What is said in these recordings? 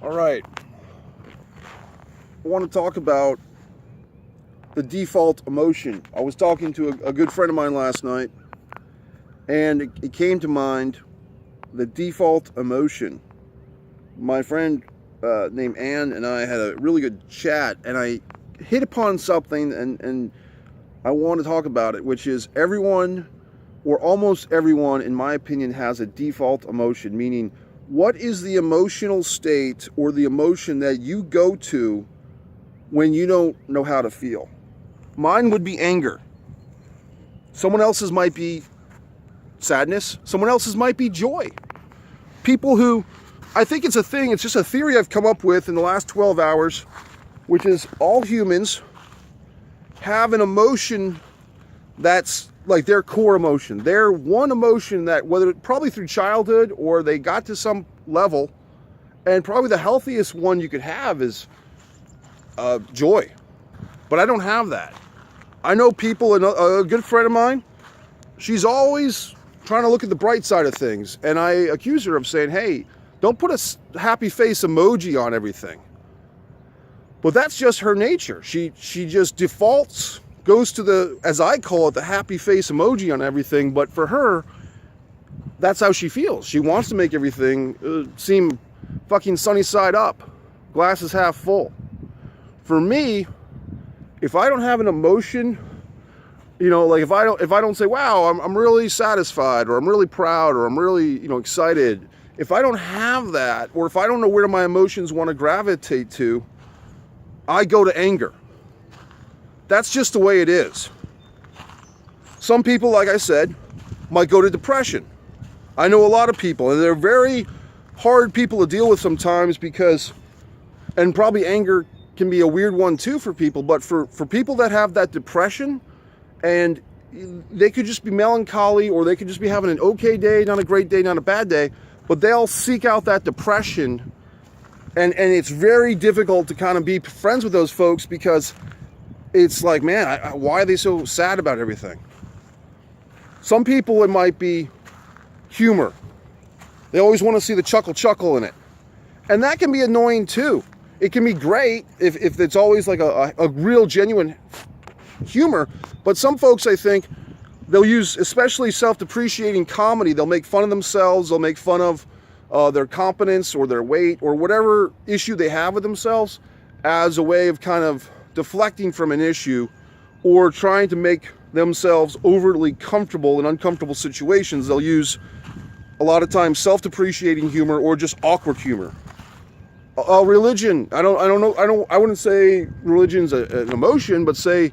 All right. I want to talk about the default emotion. I was talking to a good friend of mine last night, and it came to mind, the default emotion. My friend named Ann and I had a really good chat, and I hit upon something, and I want to talk about it, which is everyone, or almost everyone, in my opinion, has a default emotion, meaning what is the emotional state or the emotion that you go to when you don't know how to feel? Mine would be anger. Someone else's might be sadness. Someone else's might be joy. People who, I think it's a thing, it's just a theory I've come up with in the last 12 hours, which is all humans have an emotion that's like their core emotion. Their one emotion that, whether probably through childhood or they got to some level, and probably the healthiest one you could have is joy. But I don't have that. I know people, a good friend of mine, she's always trying to look at the bright side of things, and I accuse her of saying, hey, don't put a happy face emoji on everything. But that's just her nature. She just defaults, goes to the, as I call it, the happy face emoji on everything. But for her, that's how she feels. She wants to make everything seem fucking sunny side up, glass is half full. For me, if I don't have an emotion, you know, like if I don't say, wow, I'm really satisfied, or I'm really proud, or I'm really, you know, excited. If I don't have that, or if I don't know where my emotions want to gravitate to, I go to anger. That's just the way it is. Some people, like I said, might go to depression. I know a lot of people, and they're very hard people to deal with sometimes because, and probably anger can be a weird one too for people, but for people that have that depression, and they could just be melancholy, or they could just be having an okay day, not a great day, not a bad day, but they'll seek out that depression, and it's very difficult to kind of be friends with those folks because it's like, man, why are they so sad about everything? Some people, it might be humor. They always want to see the chuckle in it. And that can be annoying too. It can be great if it's always like a real genuine humor. But some folks, I think, they'll use, especially self-depreciating comedy, they'll make fun of themselves, they'll make fun of their competence or their weight or whatever issue they have with themselves as a way of kind of deflecting from an issue, or trying to make themselves overly comfortable in uncomfortable situations. They'll use a lot of times self-depreciating humor or just awkward humor. Religion, I wouldn't say religion's an emotion, but say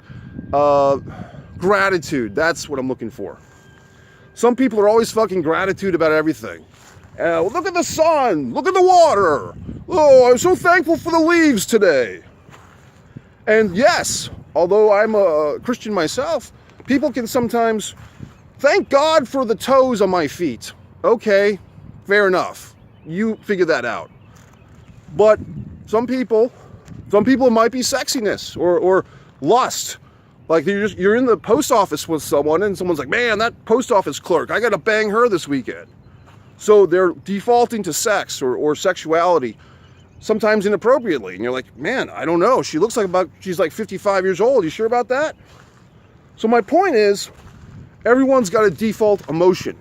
gratitude. That's what I'm looking for. Some people are always fucking gratitude about everything. Look at the sun, look at the water. Oh, I'm so thankful for the leaves today. And yes, although I'm a Christian myself, people can sometimes thank God for the toes on my feet. Okay, fair enough. You figure that out. But some people it might be sexiness or lust. Like you're in the post office with someone, and someone's like, man, that post office clerk, I gotta bang her this weekend. So they're defaulting to sex or sexuality, sometimes inappropriately. And you're like, man, I don't know. She's like 55 years old. You sure about that? So my point is, everyone's got a default emotion.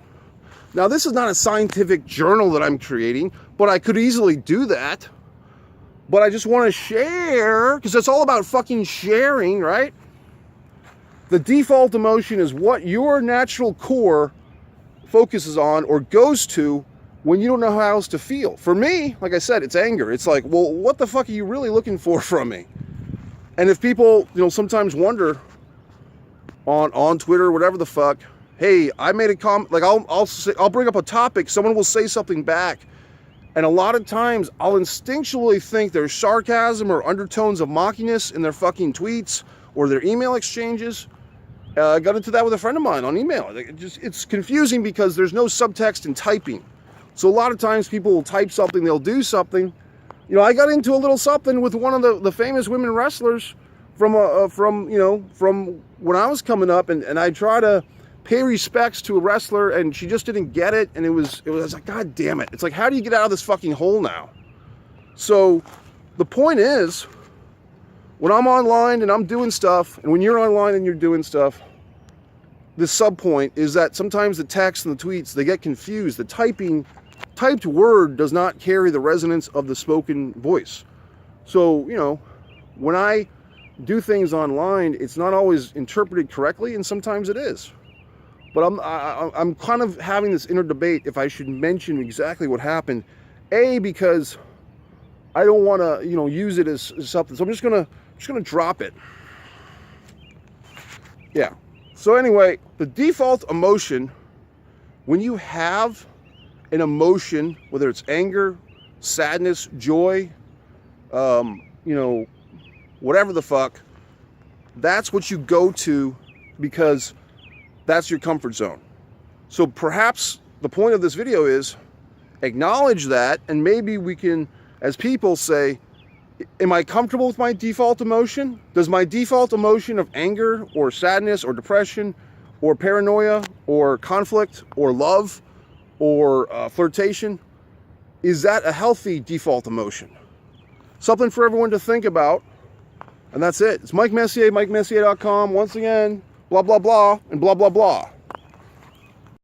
Now, this is not a scientific journal that I'm creating, but I could easily do that. But I just want to share, because it's all about fucking sharing, right? The default emotion is what your natural core focuses on or goes to when you don't know how else to feel. For me, like I said, it's anger. It's like, well, what the fuck are you really looking for from me? And if people, you know, sometimes wonder on Twitter or whatever the fuck, hey, I made a comment, like I'll bring up a topic, someone will say something back, and a lot of times I'll instinctually think there's sarcasm or undertones of mockiness in their fucking tweets or their email exchanges. I got into that with a friend of mine on email. It's confusing because there's no subtext in typing. So a lot of times people will type something, they'll do something. You know, I got into a little something with one of the famous women wrestlers from when I was coming up, and I try to pay respects to a wrestler, and she just didn't get it, and it was like, God damn it. It's like, how do you get out of this fucking hole now? So the point is, when I'm online and I'm doing stuff, and when you're online and you're doing stuff, the sub point is that sometimes the text and the tweets, they get confused. The typed word does not carry the resonance of the spoken voice. So, you know, when I do things online, it's not always interpreted correctly, and sometimes it is. But I'm kind of having this inner debate if I should mention exactly what happened. A, because I don't want to, you know, use it as something. So I'm just gonna drop it. Yeah. So anyway, the default emotion, when you have an emotion, whether it's anger, sadness, joy, you know, whatever the fuck, that's what you go to because that's your comfort zone. So perhaps the point of this video is acknowledge that, and maybe we can, as people, say, am I comfortable with my default emotion? Does my default emotion of anger or sadness or depression or paranoia or conflict or love or flirtation, is that a healthy default emotion? Something for everyone to think about. And that's it. It's Mike Messier, MikeMessier.com. Once again, blah, blah, blah, and blah, blah, blah.